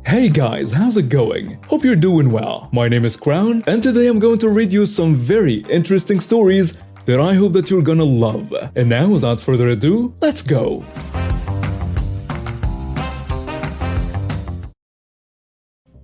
Hey guys, how's it going? Hope you're doing well. My name is Crown, and today I'm going to read you some very interesting stories that I hope that you're gonna love. And now, without further ado, let's go!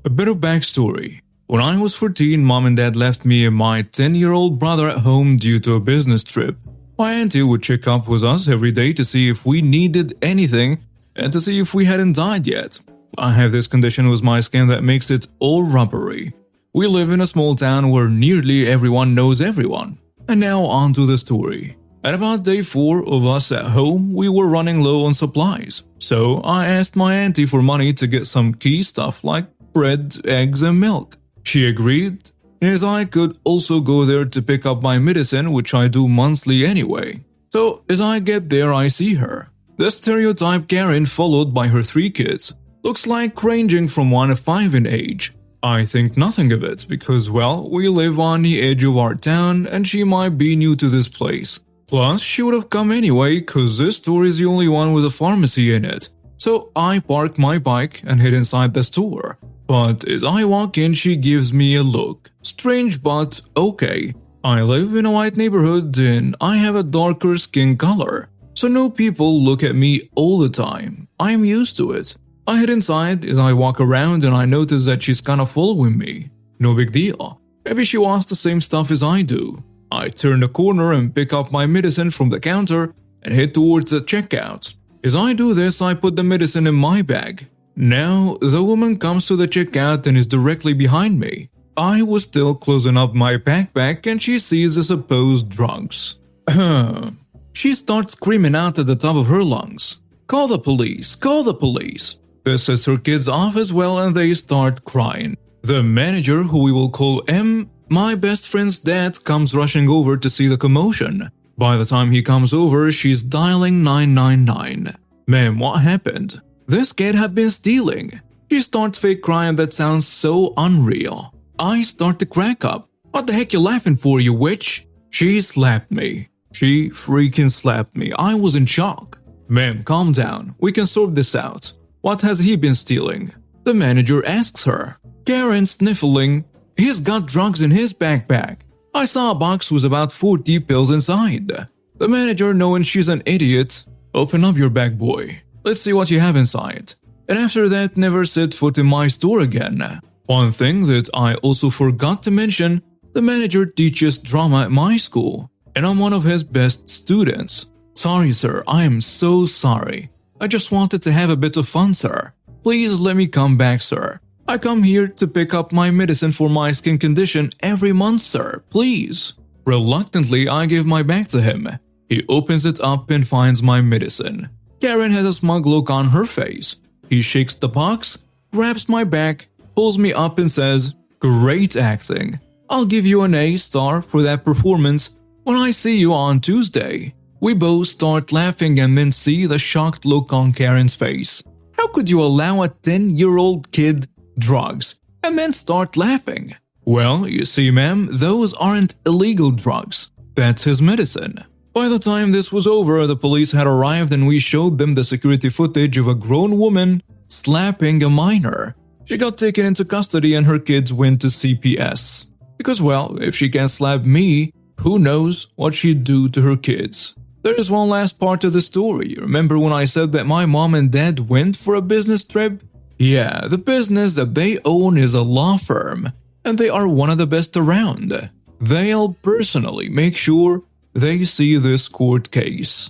A bit of backstory. When I was 14, mom and dad left me and my 10-year-old brother at home due to a business trip. My auntie would check up with us every day to see if we needed anything and to see if we hadn't died yet. I have this condition with my skin that makes it all rubbery. We live in a small town where nearly everyone knows everyone. And now on to the story. At about day 4 of us at home, we were running low on supplies. So I asked my auntie for money to get some key stuff like bread, eggs and milk. She agreed, as I could also go there to pick up my medicine, which I do monthly anyway. So as I get there, I see her. The stereotype Karen followed by her 3 kids. Looks like ranging from 1 to 5 in age. I think nothing of it because, well, we live on the edge of our town and she might be new to this place. Plus, she would have come anyway cause this store is the only one with a pharmacy in it. So I park my bike and head inside the store. But as I walk in, she gives me a look. Strange but okay. I live in a white neighborhood and I have a darker skin color. So no people look at me all the time. I'm used to it. I head inside as I walk around and I notice that she's kinda following me. No big deal. Maybe she wants the same stuff as I do. I turn the corner and pick up my medicine from the counter and head towards the checkout. As I do this, I put the medicine in my bag. Now, the woman comes to the checkout and is directly behind me. I was still closing up my backpack and she sees the supposed drugs. She starts screaming out at the top of her lungs. Call the police! Call the police! This sets her kids off as well and they start crying. The manager, who we will call M, my best friend's dad, comes rushing over to see the commotion. By the time he comes over, she's dialing 999. Ma'am, what happened? This kid had been stealing. She starts fake crying that sounds so unreal. I start to crack up. What the heck you laughing for, you witch? She slapped me. She freaking slapped me. I was in shock. Ma'am, calm down. We can sort this out. What has he been stealing? The manager asks her. Karen sniffling. He's got drugs in his backpack. I saw a box with about 40 pills inside. The manager, knowing she's an idiot, open up your bag, boy. Let's see what you have inside. And after that, never set foot in my store again. One thing that I also forgot to mention, the manager teaches drama at my school, and I'm one of his best students. Sorry, sir, I am so sorry. I just wanted to have a bit of fun, sir. Please let me come back, sir. I come here to pick up my medicine for my skin condition every month, sir. Please. Reluctantly, I give my bag to him. He opens it up and finds my medicine. Karen has a smug look on her face. He shakes the box, grabs my bag, pulls me up and says, "Great acting. I'll give you an A star for that performance when I see you on Tuesday." We both start laughing and then see the shocked look on Karen's face. How could you allow a 10-year-old kid drugs and then start laughing? Well, you see, ma'am, those aren't illegal drugs. That's his medicine. By the time this was over, the police had arrived and we showed them the security footage of a grown woman slapping a minor. She got taken into custody and her kids went to CPS. Because, well, if she can slap me, who knows what she'd do to her kids. There is one last part to the story. Remember when I said that my mom and dad went for a business trip? Yeah, the business that they own is a law firm, and they are one of the best around. They'll personally make sure they see this court case.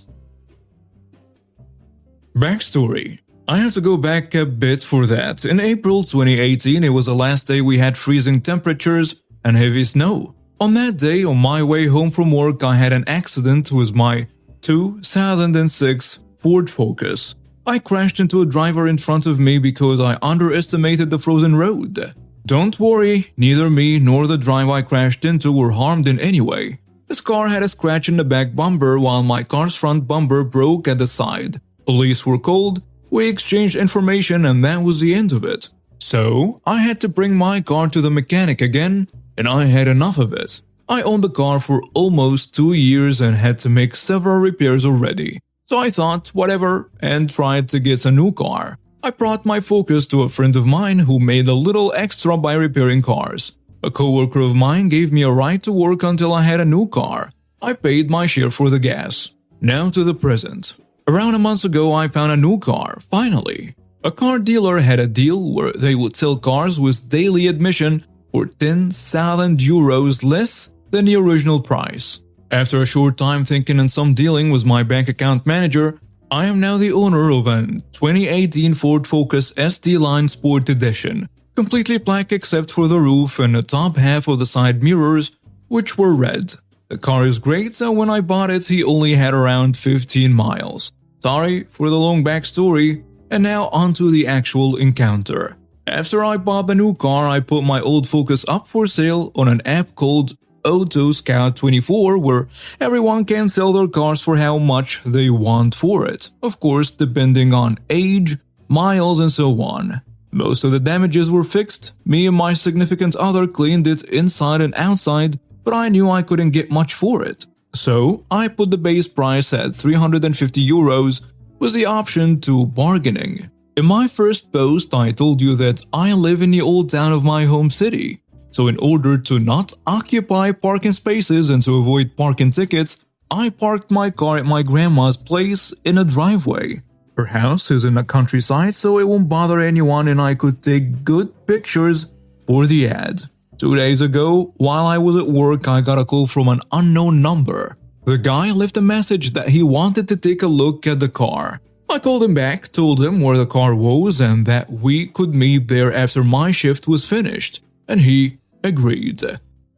Backstory. I have to go back a bit for that. In April 2018, it was the last day we had freezing temperatures and heavy snow. On that day, on my way home from work, I had an accident with my 2006 Ford Focus. I crashed into a driver in front of me because I underestimated the frozen road. Don't worry, neither me nor the driver I crashed into were harmed in any way. This car had a scratch in the back bumper while my car's front bumper broke at the side. Police were called, we exchanged information and that was the end of it. So, I had to bring my car to the mechanic again, and I had enough of it. I owned the car for almost 2 years and had to make several repairs already. So I thought, whatever, and tried to get a new car. I brought my Focus to a friend of mine who made a little extra by repairing cars. A coworker of mine gave me a ride to work until I had a new car. I paid my share for the gas. Now to the present. Around a month ago, I found a new car, finally. A car dealer had a deal where they would sell cars with daily admission for 10,000 euros less than the original price. After a short time thinking and some dealing with my bank account manager, I am now the owner of a 2018 Ford Focus ST Line Sport Edition, completely black except for the roof and the top half of the side mirrors, which were red. The car is great, so when I bought it, he only had around 15 miles. Sorry for the long backstory, and now onto the actual encounter. After I bought the new car, I put my old Focus up for sale on an app called Auto Scout 24, where everyone can sell their cars for how much they want for it, of course depending on age, miles and so on. Most of the damages were fixed. Me and my significant other cleaned it inside and outside, but I knew I couldn't get much for it. So I put the base price at 350 euros with the option to bargaining. In my first post, I told you that I live in the old town of my home city. So in order to not occupy parking spaces and to avoid parking tickets, I parked my car at my grandma's place in a driveway. Her house is in the countryside, so it won't bother anyone and I could take good pictures for the ad. 2 days ago, while I was at work, I got a call from an unknown number. The guy left a message that he wanted to take a look at the car. I called him back, told him where the car was and that we could meet there after my shift was finished, and he agreed.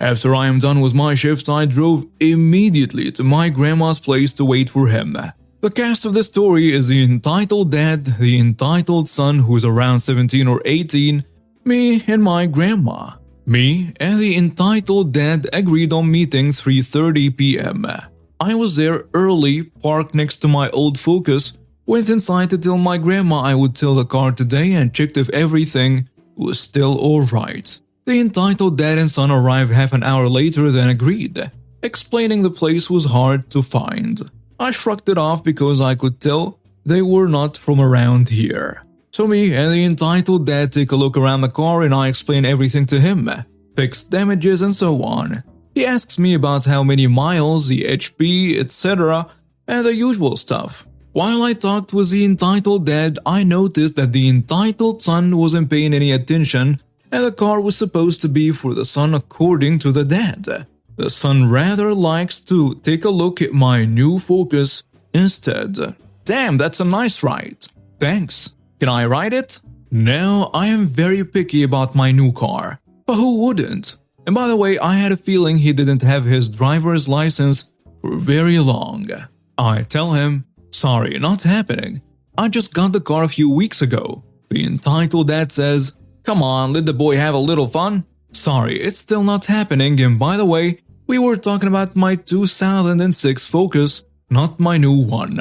After I am done with my shift, I drove immediately to my grandma's place to wait for him. The cast of the story is the entitled dad, the entitled son who's around 17 or 18, me and my grandma. Me and the entitled dad agreed on meeting 3:30 p.m. I was there early, parked next to my old Focus, went inside to tell my grandma I would sell the car today and checked if everything was still alright. The entitled dad and son arrived half an hour later than agreed, explaining the place was hard to find. I shrugged it off because I could tell they were not from around here. So me and the entitled dad take a look around the car and I explain everything to him, fix damages and so on. He asks me about how many miles, the HP, etc. and the usual stuff. While I talked with the entitled dad, I noticed that the entitled son wasn't paying any attention and the car was supposed to be for the son according to the dad. The son rather likes to take a look at my new Focus instead. Damn, that's a nice ride. Thanks. Can I ride it? Now, I am very picky about my new car, but who wouldn't? And by the way, I had a feeling he didn't have his driver's license for very long. I tell him, sorry, not happening. I just got the car a few weeks ago. The entitled dad says, come on, let the boy have a little fun. Sorry, it's still not happening, and by the way, we were talking about my 2006 Focus, not my new one.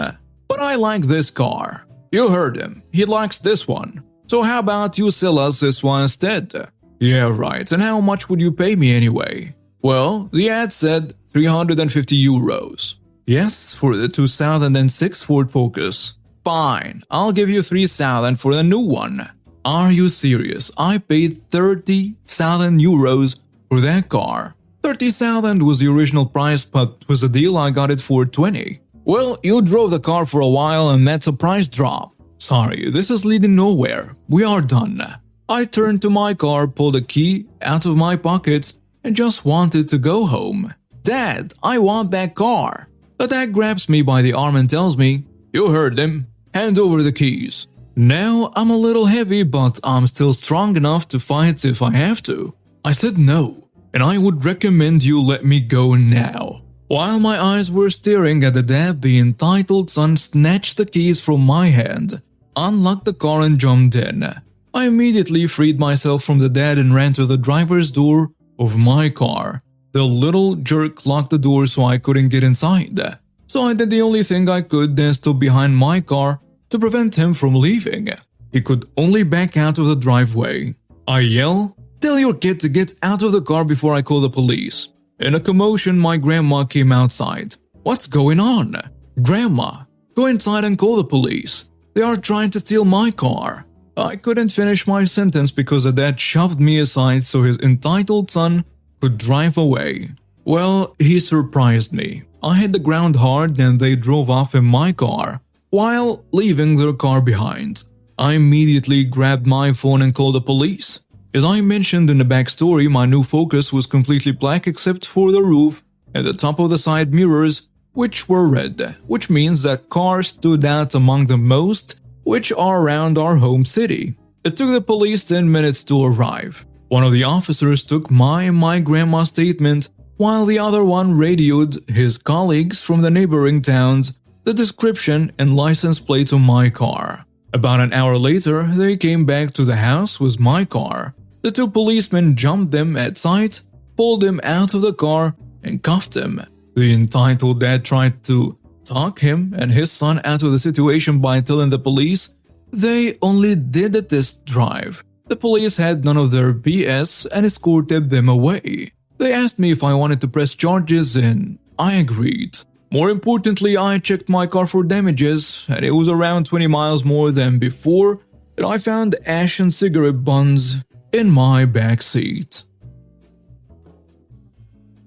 But I like this car. You heard him, he likes this one. So how about you sell us this one instead? Yeah, right, and how much would you pay me anyway? Well, the ad said 350 euros. Yes, for the 2006 Ford Focus. Fine, I'll give you 3,000 for the new one. Are you serious? I paid 30,000 euros for that car. 30,000 was the original price, but with the deal I got it for 20. Well, you drove the car for a while and that's a price drop. Sorry, this is leading nowhere. We are done. I turned to my car, pulled a key out of my pocket, and just wanted to go home. Dad, I want that car. The dad grabs me by the arm and tells me, you heard him, hand over the keys. Now I'm a little heavy, but I'm still strong enough to fight if I have to. I said no, and I would recommend you let me go now. While my eyes were staring at the dad, the entitled son snatched the keys from my hand, unlocked the car and jumped in. I immediately freed myself from the dad and ran to the driver's door of my car. The little jerk locked the door so I couldn't get inside. So I did the only thing I could, then stood behind my car to prevent him from leaving. He could only back out of the driveway. I yell, tell your kid to get out of the car before I call the police. In a commotion, my grandma came outside. What's going on? Grandma, go inside and call the police. They are trying to steal my car. I couldn't finish my sentence because the dad shoved me aside so his entitled son could drive away. Well, he surprised me. I hit the ground hard and they drove off in my car, while leaving their car behind. I immediately grabbed my phone and called the police. As I mentioned in the backstory, my new Focus was completely black except for the roof and the top of the side mirrors, which were red, which means that car stood out among the most, which are around our home city. It took the police 10 minutes to arrive. One of the officers took my and my grandma's statement, while the other one radioed his colleagues from the neighboring towns the description and license plate of my car. About an hour later, they came back to the house with my car. The two policemen jumped them at sight, pulled him out of the car, and cuffed him. The entitled dad tried to talk him and his son out of the situation by telling the police they only did a test drive. The police had none of their BS and escorted them away. They asked me if I wanted to press charges and I agreed. More importantly, I checked my car for damages and it was around 20 miles more than before, and I found ash and cigarette buns in my backseat.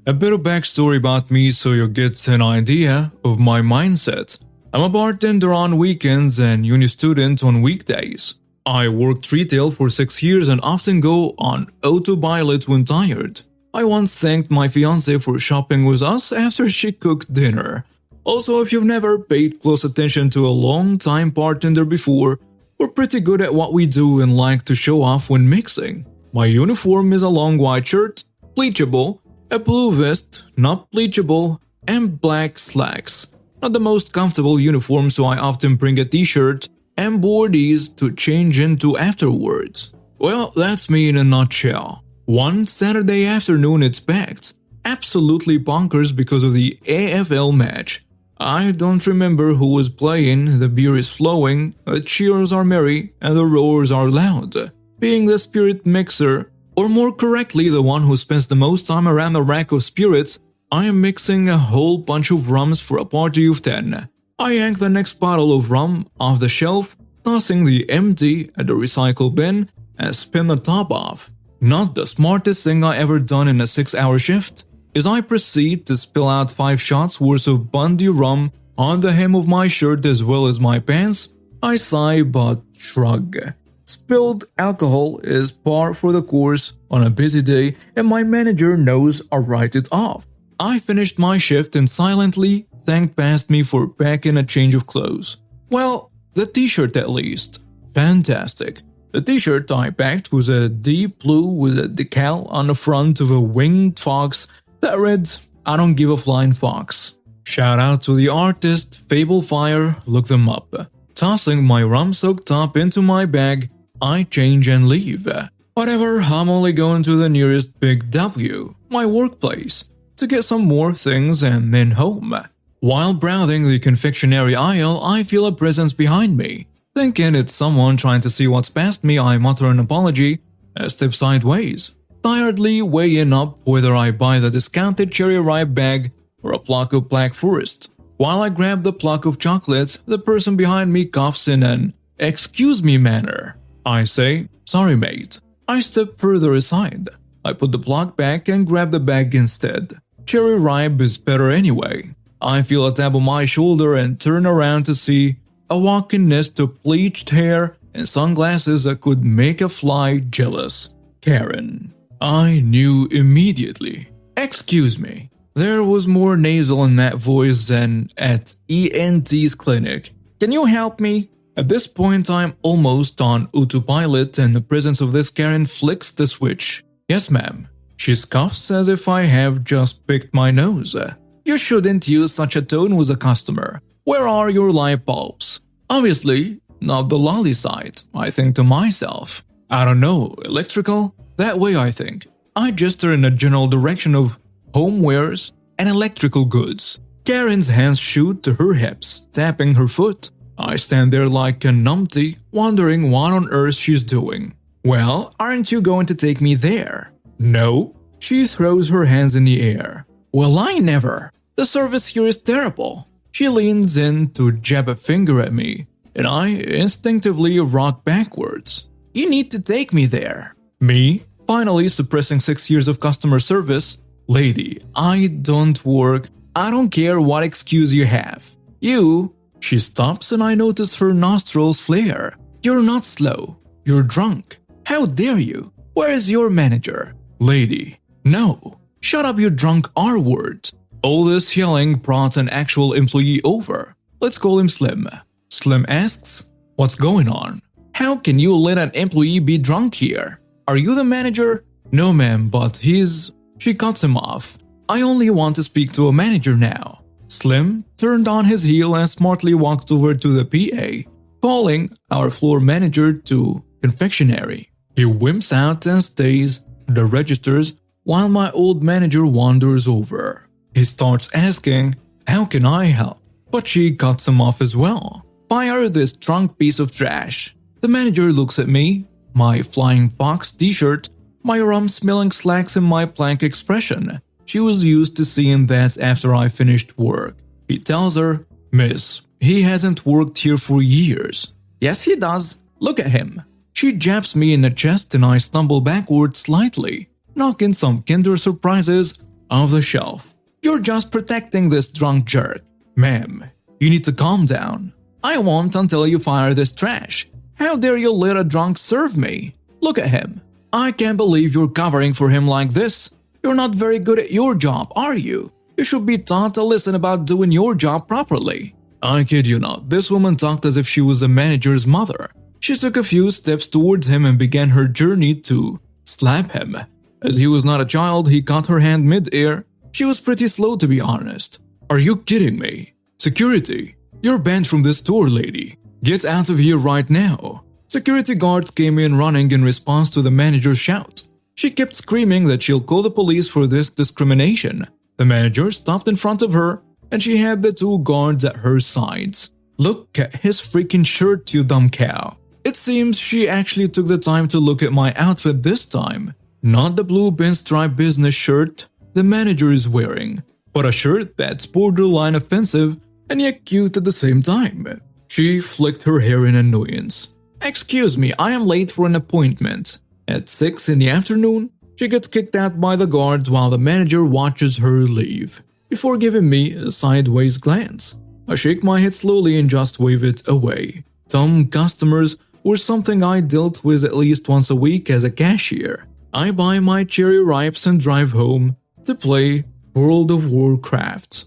A bit of backstory about me so you get an idea of my mindset. I'm a bartender on weekends and uni student on weekdays. I worked retail for 6 years and often go on autopilot when tired. I once thanked my fiancée for shopping with us after she cooked dinner. Also, if you've never paid close attention to a long-time bartender before, we're pretty good at what we do and like to show off when mixing. My uniform is a long white shirt, bleachable, a blue vest, not bleachable, and black slacks. Not the most comfortable uniform, so I often bring a t-shirt and boardies to change into afterwards. Well, that's me in a nutshell. One Saturday afternoon it's packed. Absolutely bonkers because of the AFL match. I don't remember who was playing, the beer is flowing, the cheers are merry, and the roars are loud. Being the spirit mixer, or more correctly the one who spends the most time around a rack of spirits, I am mixing a whole bunch of rums for a party of 10. I yank the next bottle of rum off the shelf, tossing the empty at the recycle bin, and spin the top off. Not the smartest thing I ever done in a 6-hour shift. As I proceed to spill out 5 shots worth of Bundy rum on the hem of my shirt as well as my pants, I sigh but shrug. Spilled alcohol is par for the course on a busy day and my manager knows I'll write it off. I finished my shift and silently thanked past me for packing a change of clothes. Well, the t-shirt at least. Fantastic. The t-shirt I packed was a deep blue with a decal on the front of a winged fox that read, "I don't give a flying fox." Shout out to the artist Fablefire, look them up. Tossing my rum-soaked top into my bag, I change and leave. Whatever, I'm only going to the nearest big W, my workplace, to get some more things and then home. While browsing the confectionery aisle, I feel a presence behind me. Thinking it's someone trying to see what's past me, I mutter an apology and step sideways, tiredly weighing up whether I buy the discounted cherry ripe bag or a block of Black Forest. While I grab the block of chocolate, the person behind me coughs in an "excuse me" manner. I say, "Sorry mate." I step further aside. I put the block back and grab the bag instead. Cherry ripe is better anyway. I feel a tap on my shoulder and turn around to see a walking nest of bleached hair and sunglasses that could make a fly jealous. Karen. I knew immediately. Excuse me. There was more nasal in that voice than at ENT's clinic. Can you help me? At this point I'm almost on autopilot and the presence of this Karen flicks the switch. Yes ma'am. She scoffs as if I have just picked my nose. You shouldn't use such a tone with a customer. Where are your light bulbs? Obviously, not the lolly side, I think to myself. I don't know, electrical? That way I think. I gesture in a general direction of homewares and electrical goods. Karen's hands shoot to her hips, tapping her foot. I stand there like a numpty, wondering what on earth she's doing. Well, aren't you going to take me there? No. She throws her hands in the air. Well, I never. The service here is terrible. She leans in to jab a finger at me. and I instinctively rock backwards. You need to take me there. Me, finally suppressing 6 years of customer service. Lady, I don't work. I don't care what excuse you have. You. She stops and I notice her nostrils flare. You're not slow. You're drunk. How dare you? Where is your manager? Lady, no. Shut up, you drunk R-word. All this yelling brought an actual employee over. Let's call him Slim. Slim asks, what's going on? How can you let an employee be drunk here? Are you the manager? No ma'am, but he's… She cuts him off. I only want to speak to a manager now. Slim turned on his heel and smartly walked over to the PA, calling our floor manager to confectionery. He wimps out and stays at the registers while my old manager wanders over. He starts asking, how can I help? But she cuts him off as well. Fire this drunk piece of trash. The manager looks at me, my Flying Fox t-shirt, my rum-smelling slacks and my plank expression. She was used to seeing that after I finished work. He tells her, Miss, he hasn't worked here for years. Yes, he does. Look at him. She jabs me in the chest and I stumble backwards slightly, knocking some Kinder Surprises off the shelf. You're just protecting this drunk jerk. Ma'am, you need to calm down. I won't until you fire this trash. How dare you let a drunk serve me? Look at him. I can't believe you're covering for him like this. You're not very good at your job, are you? You should be taught a lesson about doing your job properly. I kid you not, this woman talked as if she was a manager's mother. She took a few steps towards him and began her journey to slap him. As he was not a child, he caught her hand mid-air. She was pretty slow, to be honest. Are you kidding me? Security, you're banned from this store, lady. Get out of here right now. Security guards came in running in response to the manager's shout. She kept screaming that she'll call the police for this discrimination. The manager stopped in front of her, and she had the two guards at her sides. Look at his freaking shirt, you dumb cow. It seems she actually took the time to look at my outfit this time. Not the blue pinstripe business shirt the manager is wearing, but a shirt that's borderline offensive and yet cute at the same time. She flicked her hair in annoyance. Excuse me, I am late for an appointment. At 6 in the afternoon, she gets kicked out by the guards while the manager watches her leave, before giving me a sideways glance. I shake my head slowly and just wave it away. Dumb customers were something I dealt with at least once a week as a cashier. I buy my cherry ripes and drive home to play World of Warcraft.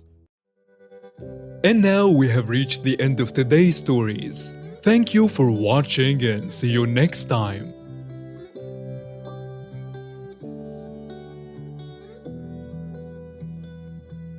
And now we have reached the end of today's stories. Thank you for watching and see you next time.